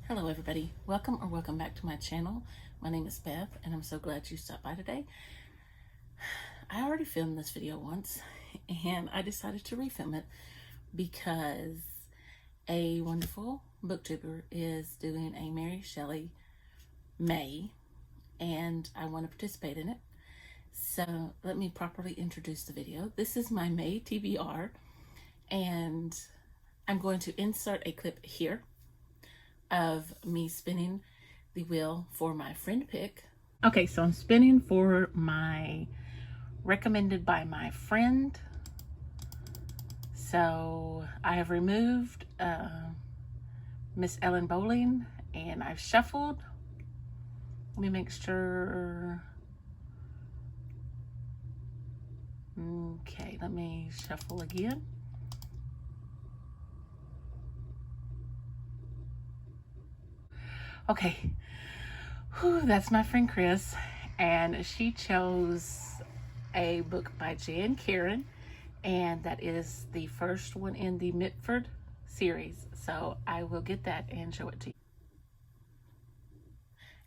Hello everybody, welcome or welcome back to my channel. My name is Beth and I'm so glad you stopped by today. I already filmed this video once and I decided to refilm it because a wonderful booktuber is doing a Mary Shelley May and I want to participate in it. So let me properly introduce the video. This is my May TBR and I'm going to insert a clip here of me spinning the wheel for my friend pick. Okay, so I'm spinning for my recommended by my friend. So I have removed Miss Ellen Bowling and I've shuffled. Let me make sure. Okay, let me shuffle again. Okay, whew, that's my friend Chris, and she chose a book by Jan Karen, and that is the first one in the Mitford series. So I will get that and show it to you.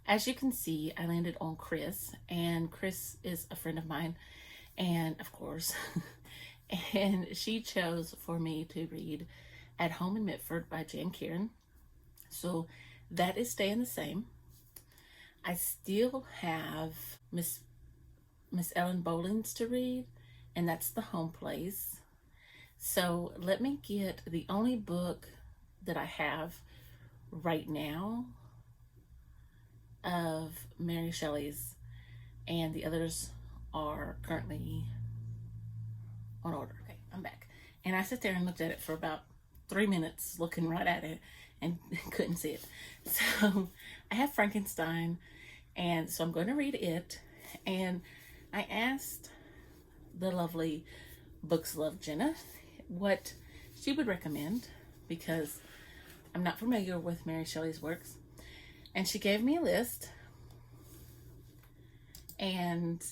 As you can see, I landed on Chris, and Chris is a friend of mine, and of course, and she chose for me to read At Home in Mitford by Jan Karen. So that is staying the same. I still have Miss Ellen Bowling's to read, and that's The Home Place. So let me get the only book that I have right now of Mary Shelley's, and the others are currently on order. Okay, I'm back. And I sat there and looked at it for about 3 minutes, looking right at it, and couldn't see it. So I have Frankenstein, and so I'm going to read it. And I asked the lovely Books Love Jenna what she would recommend, because I'm not familiar with Mary Shelley's works. And she gave me a list, and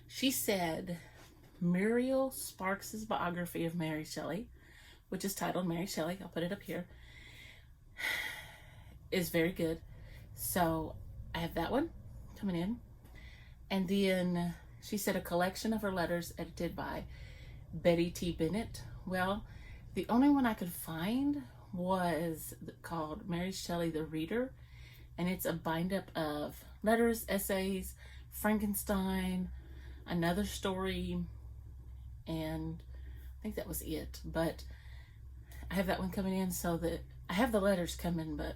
she said Muriel Sparks's biography of Mary Shelley, which is titled Mary Shelley, I'll put it up here, is very good. So I have that one coming in. And then she said a collection of her letters edited by Betty T. Bennett. Well, the only one I could find was called Mary Shelley the Reader, and it's a bind up of letters, essays, Frankenstein, another story, and I think that was it. But I have that one coming in, so that I have the letters coming. But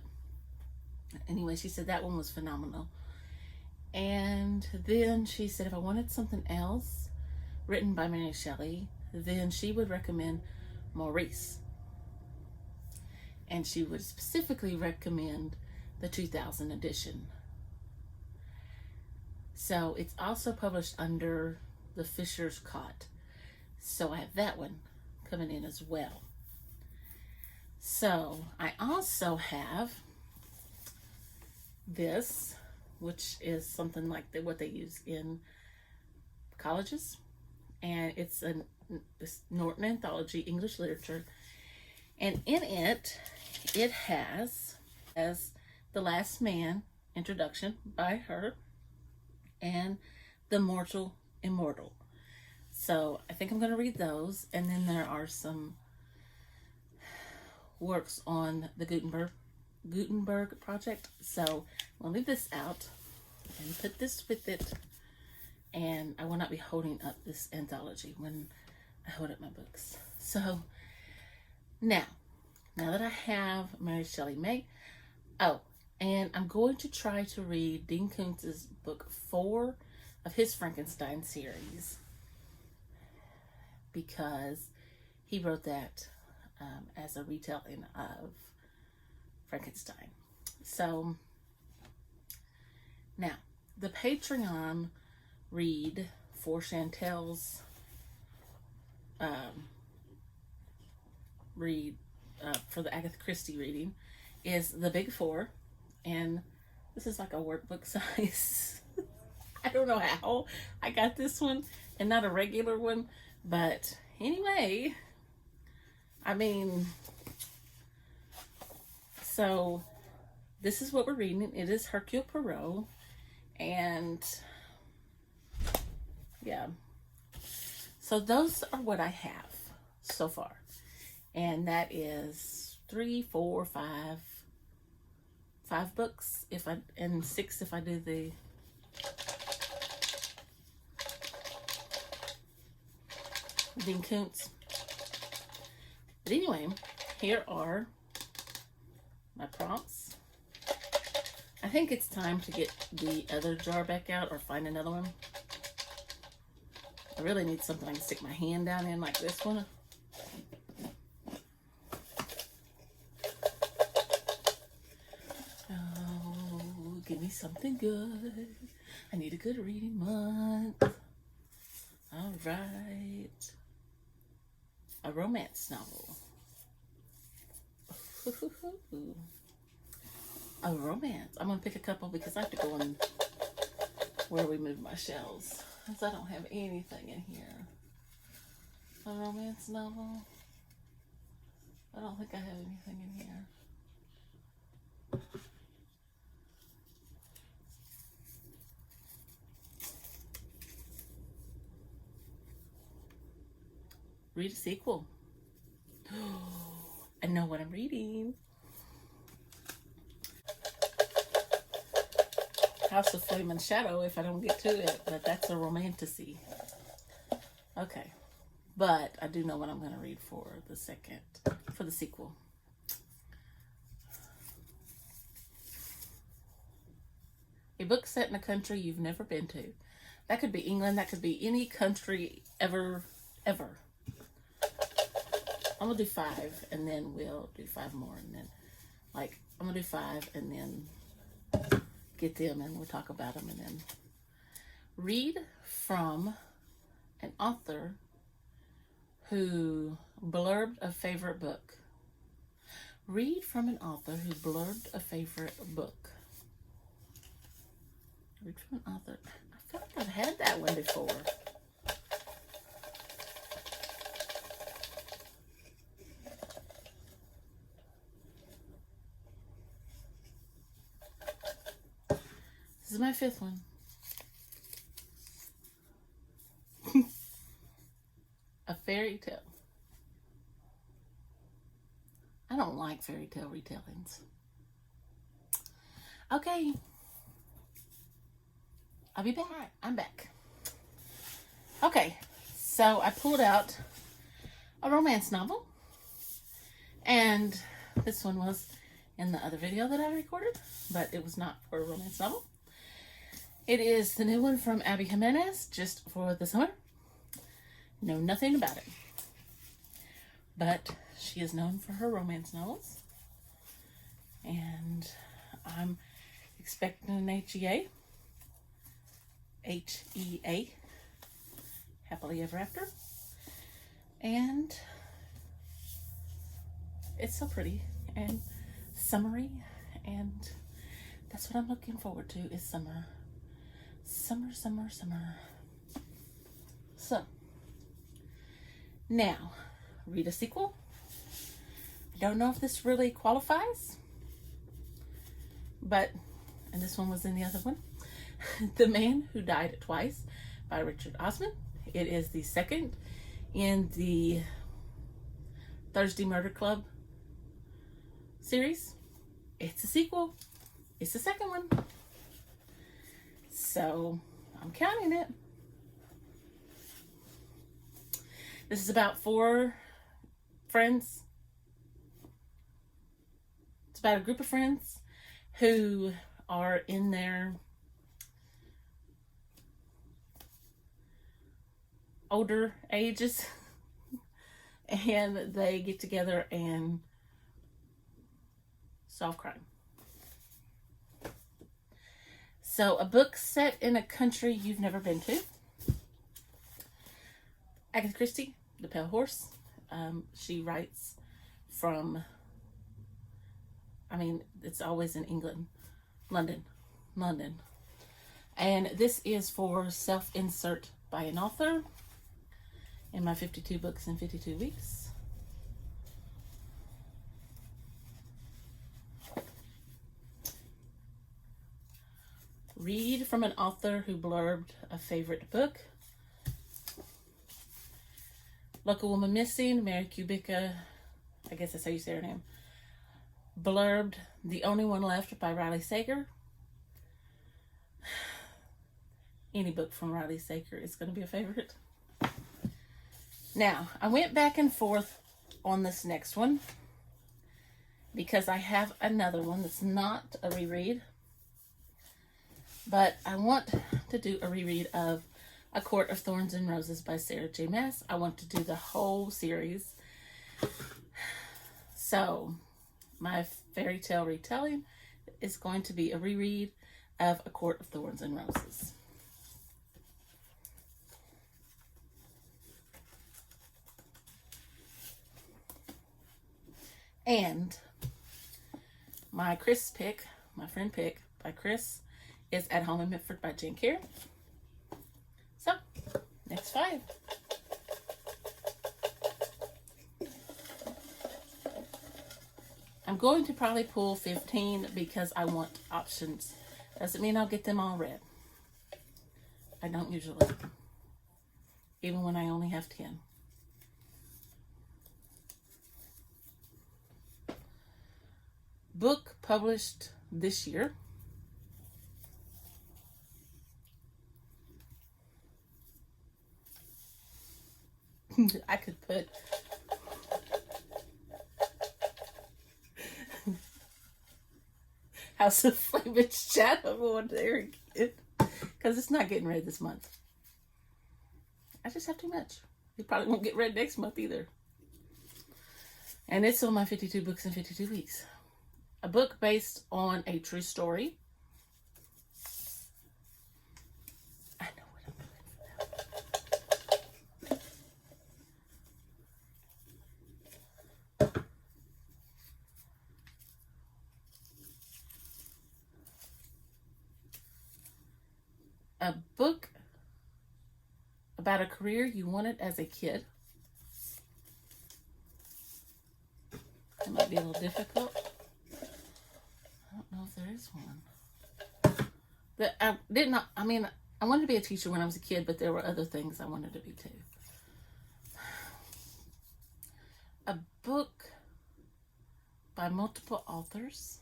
anyway, she said that one was phenomenal. And then she said if I wanted something else written by Mary Shelley, then she would recommend Maurice. And she would specifically recommend the 2000 edition. So it's also published under the Fisher's Cot. So I have that one coming in as well. So I also have this, which is something like what they use in colleges, and it's this Norton Anthology English Literature, and in it has The Last Man introduction by her and The Mortal Immortal. So I think I'm going to read those, and then there are some works on the Gutenberg project. So I'll leave this out and put this with it, and I will not be holding up this anthology when I hold up my books. So now that I have Mary Shelley May, and I'm going to try to read Dean Koontz's book 4 of his Frankenstein series, because he wrote that as a retelling of Frankenstein. So now the Patreon read for Chantel's read for the Agatha Christie reading is The Big Four, and this is like a workbook size. I don't know how I got this one and not a regular one, but anyway, I mean, so this is what we're reading. It is Hercule Poirot. And yeah. So those are what I have so far. And that is 3, 4, 5 books and 6 if I do the Dean Koontz. But anyway, here are my prompts. I think it's time to get the other jar back out or find another one. I really need something I can stick my hand down in like this one. Oh, give me something good. I need a good reading month. All right. A romance novel. A romance. I'm going to pick a couple because I have to go in where we move my shelves. Because I don't have anything in here. A romance novel. I don't think I have anything in here. Read a sequel. I know what I'm reading. House of Flame and Shadow if I don't get to it, but that's a romantasy. Okay. But I do know what I'm going to read for the sequel. A book set in a country you've never been to. That could be England. That could be any country ever. I'm going to do 5 and then we'll do 5 more. And then, I'm going to do 5 and then get them and we'll talk about them. And then read from an author who blurbed a favorite book. Read from an author who blurbed a favorite book. Read from an author. I feel like I've had that one before. This is my 5th one. A fairy tale. I don't like fairy tale retellings. Okay. I'll be back. I'm back. Okay. So I pulled out a romance novel. And this one was in the other video that I recorded, but it was not for a romance novel. It is the new one from Abby Jimenez, just for the summer. Know nothing about it. But she is known for her romance novels. And I'm expecting an HEA. H-E-A. Happily Ever After. And it's so pretty and summery. And that's what I'm looking forward to is summer. Summer. So, now, read a sequel. I don't know if this really qualifies, but, and this one was in the other one, The Man Who Died Twice by Richard Osman. It is the second in the Thursday Murder Club series. It's a sequel. It's the second one. So, I'm counting it. This is about 4 friends. It's about a group of friends who are in their older ages. And they get together and solve crime. So, a book set in a country you've never been to. Agatha Christie, The Pale Horse. She writes from, it's always in England. London. And this is for self-insert by an author in my 52 books in 52 weeks. read from an author who blurbed a favorite book. Local Woman Missing, Mary Kubica, I guess that's how you say her name, blurbed The Only One Left by Riley Sager. Any book from Riley Sager is going to be a favorite. Now, I went back and forth on this next one because I have another one that's not a reread, but I want to do a reread of A Court of Thorns and Roses by Sarah J. Maas. I want to do the whole series. So, my fairy tale retelling is going to be a reread of A Court of Thorns and Roses. And my Chris pick, my friend pick by Chris, is At Home in Mitford by Jane Carey. So, next 5. I'm going to probably pull 15 because I want options. Doesn't mean I'll get them all read. I don't usually, even when I only have 10. Book published this year. I could put House of Flame and Shadow on there again because it's not getting read this month. I just have too much. It probably won't get read next month either. And it's on my 52 books in 52 weeks. A book based on a true story. I know what I'm doing for that. A book about a career you wanted as a kid. It might be a little difficult. I don't know if there is one. But I wanted to be a teacher when I was a kid, but there were other things I wanted to be too. A book by multiple authors.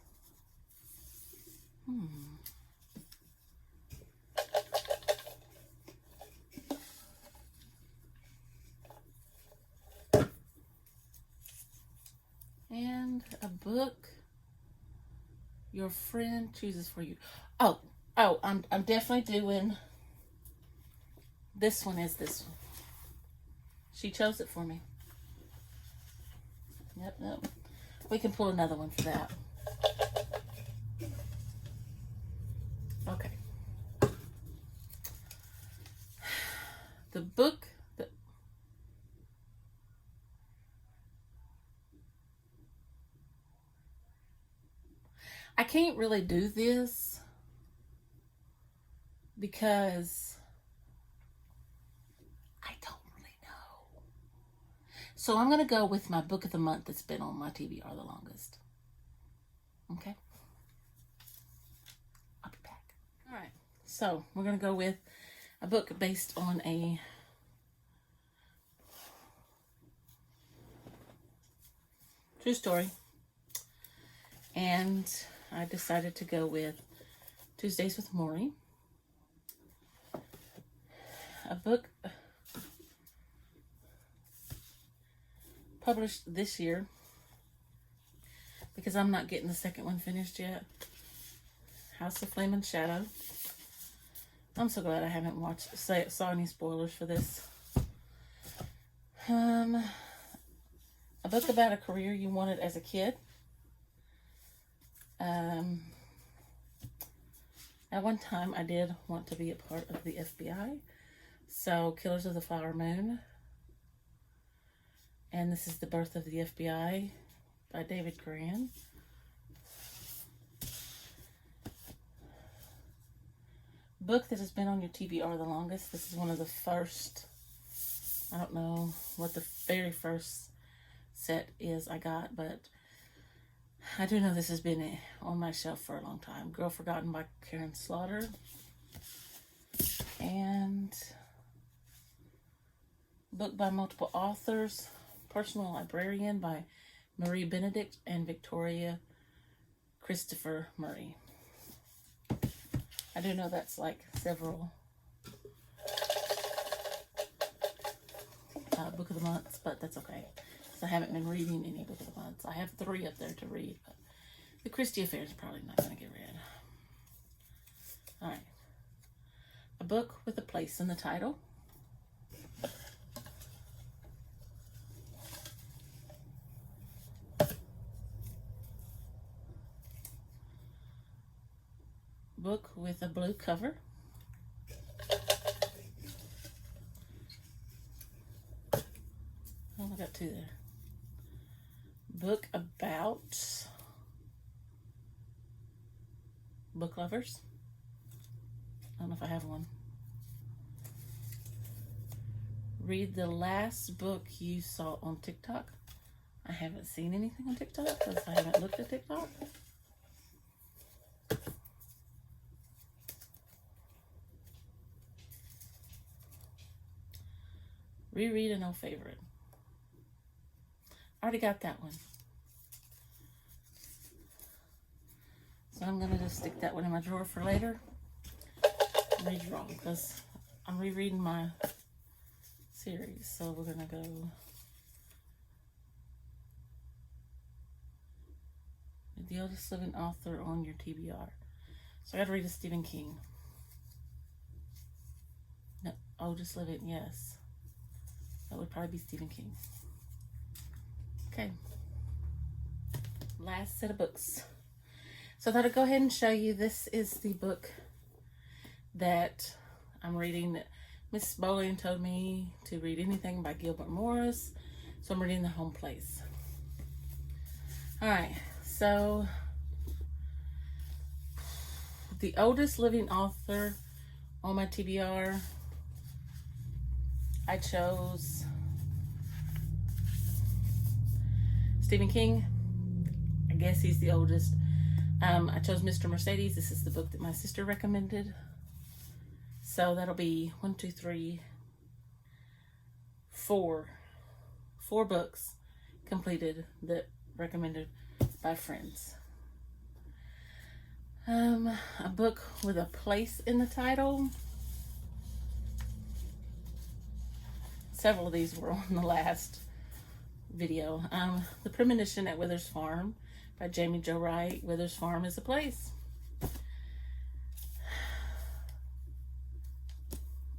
And a book your friend chooses for you. Oh, I'm definitely doing this one. Is this one? She chose it for me. Yep. We can pull another one for that. Okay. The book that I can't really do this because I don't really know. So I'm going to go with my book of the month that's been on my TBR the longest. Okay? I'll be back. All right. So we're going to go with a book based on a true story. And I decided to go with Tuesdays with Maury. A book published this year because I'm not getting the second one finished yet. House of Flame and Shadow. I'm so glad I haven't saw any spoilers for this. A book about a career you wanted as a kid. At one time I did want to be a part of the FBI. So Killers of the Flower Moon. And this is The Birth of the FBI by David Grann. Book that has been on your TBR the longest. This is one of the first, I don't know what the very first set is I got, but I do know this has been on my shelf for a long time. Girl Forgotten by Karen Slaughter. And book by multiple authors. Personal Librarian by Marie Benedict and Victoria Christopher Murray. I do know that's like several book of the months, but that's okay. So I haven't been reading any book of the months. I have 3 up there to read, but the Christie Affair is probably not going to get read. All right. A book with a place in the title. Book with a blue cover. Oh, I got 2 there. Book about book lovers. I don't know if I have one. Read the last book you saw on TikTok. I haven't seen anything on TikTok because I haven't looked at TikTok. Reread an old favorite. Already got that one. So I'm going to just stick that one in my drawer for later. Redraw, because I'm rereading my series. So we're going to go the oldest living author on your TBR. So I got to read a Stephen King. No, oldest living, yes. That would probably be Stephen King. Okay. Last set of books. So I thought I'd go ahead and show you. This is the book that I'm reading. Miss Bowling told me to read anything by Gilbert Morris. So I'm reading The Home Place. Alright, so the oldest living author on my TBR, I chose Stephen King. I guess he's the oldest. I chose Mr. Mercedes. This is the book that my sister recommended. So that'll be 1, 2, 3, 4 books completed that recommended by friends. A book with a place in the title. Several of these were on the last video. The Premonition at Withers Farm by Jamie Jo Wright. Withers Farm is a place.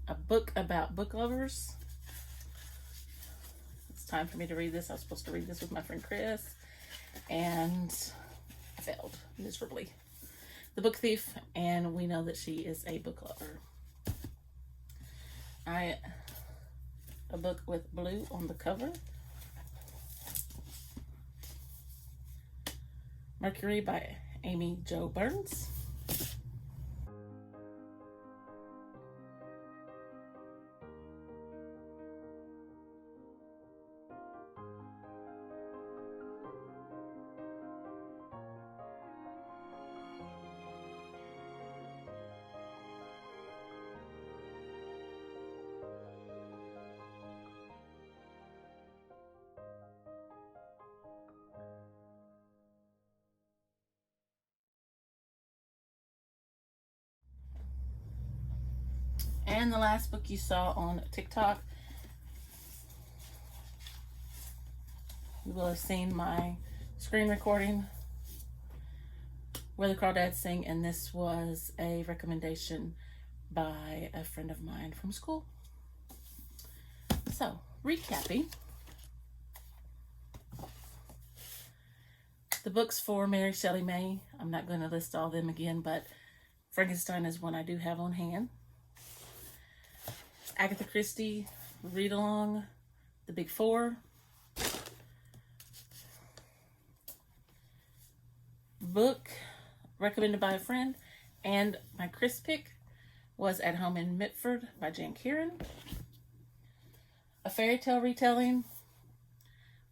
A book about book lovers. It's time for me to read this. I was supposed to read this with my friend Chris, and I failed miserably. The Book Thief, and we know that she is a book lover. A book with blue on the cover. Mercury by Amy Jo Burns. And the last book you saw on TikTok, you will have seen my screen recording, Where the Crawdads Sing, and this was a recommendation by a friend of mine from school. So, recapping. The books for Mary Shelley May, I'm not going to list all of them again, but Frankenstein is one I do have on hand. Agatha Christie, Read Along, The Big Four. Book recommended by a friend, and my Chris pick was At Home in Mitford by Jan Kieran. A fairy tale retelling,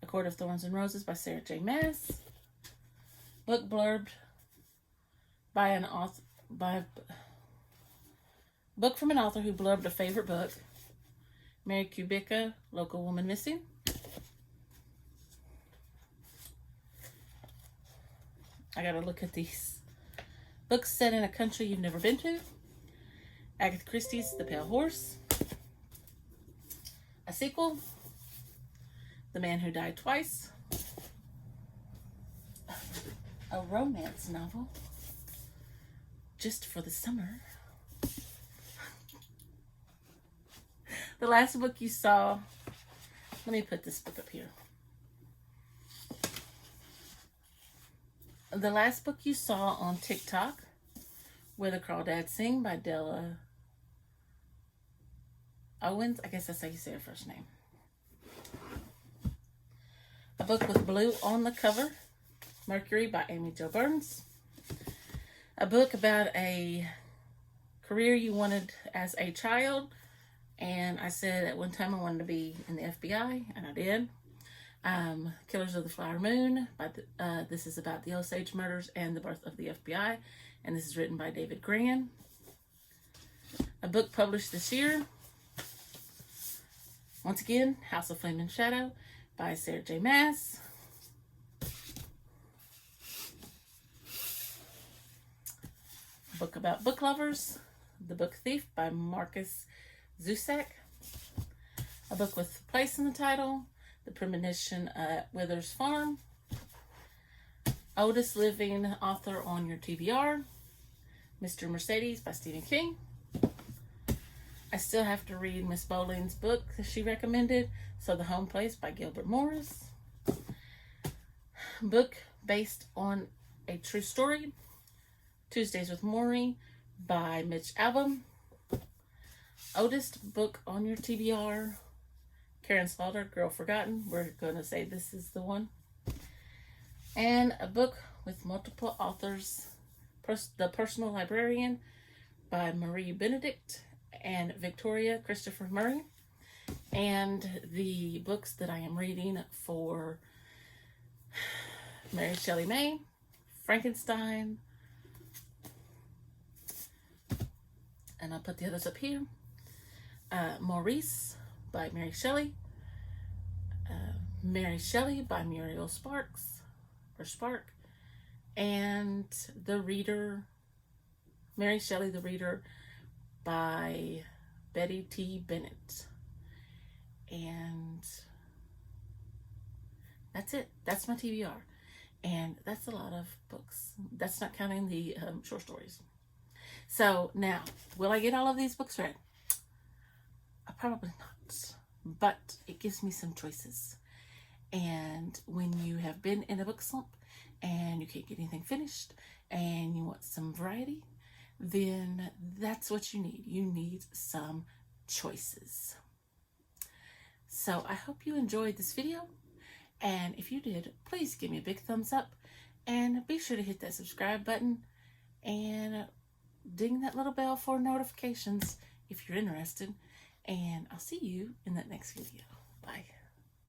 A Court of Thorns and Roses by Sarah J. Maas. book blurb by an author, book from an author who blurbed a favorite book. Mary Kubica, Local Woman Missing. I gotta look at these. Books set in a country you've never been to. Agatha Christie's The Pale Horse. A sequel, The Man Who Died Twice. A romance novel, just for the summer. The last book you saw, let me put this book up here. The last book you saw on TikTok, Where the Crawdads Sing by Della Owens. I guess that's how you say her first name. A book with blue on the cover, Mercury by Amy Jo Burns. A book about a career you wanted as a child. And I said at one time I wanted to be in the FBI, and I did. Killers of the Flower Moon. This is about the Osage murders and the birth of the FBI. And this is written by David Gran. A book published this year. Once again, House of Flame and Shadow by Sarah J. Maas. A book about book lovers. The Book Thief by Marcus Zusak. A book with place in the title. The Premonition at Withers Farm. Oldest living author on your TBR. Mr. Mercedes by Stephen King. I still have to read Miss Bowling's book that she recommended, So the Home Place by Gilbert Morris. Book based on a true story, Tuesdays with Maury by Mitch Albom. Oldest book on your TBR, Karen Slaughter, Girl Forgotten. We're going to say this is the one. And a book with multiple authors, The Personal Librarian by Marie Benedict and Victoria Christopher Murray. And the books that I am reading for Mary Shelley May, Frankenstein, and I'll put the others up here. Maurice by Mary Shelley. Mary Shelley by Muriel Spark. And The Reader, Mary Shelley, The Reader by Betty T. Bennett. And that's it. That's my TBR. And that's a lot of books. That's not counting the short stories. So now, will I get all of these books read? Probably not. But it gives me some choices. And when you have been in a book slump and you can't get anything finished and you want some variety, then that's what you need. You need some choices. So I hope you enjoyed this video. And if you did, please give me a big thumbs up. And be sure to hit that subscribe button and ding that little bell for notifications if you're interested. And I'll see you in that next video. Bye.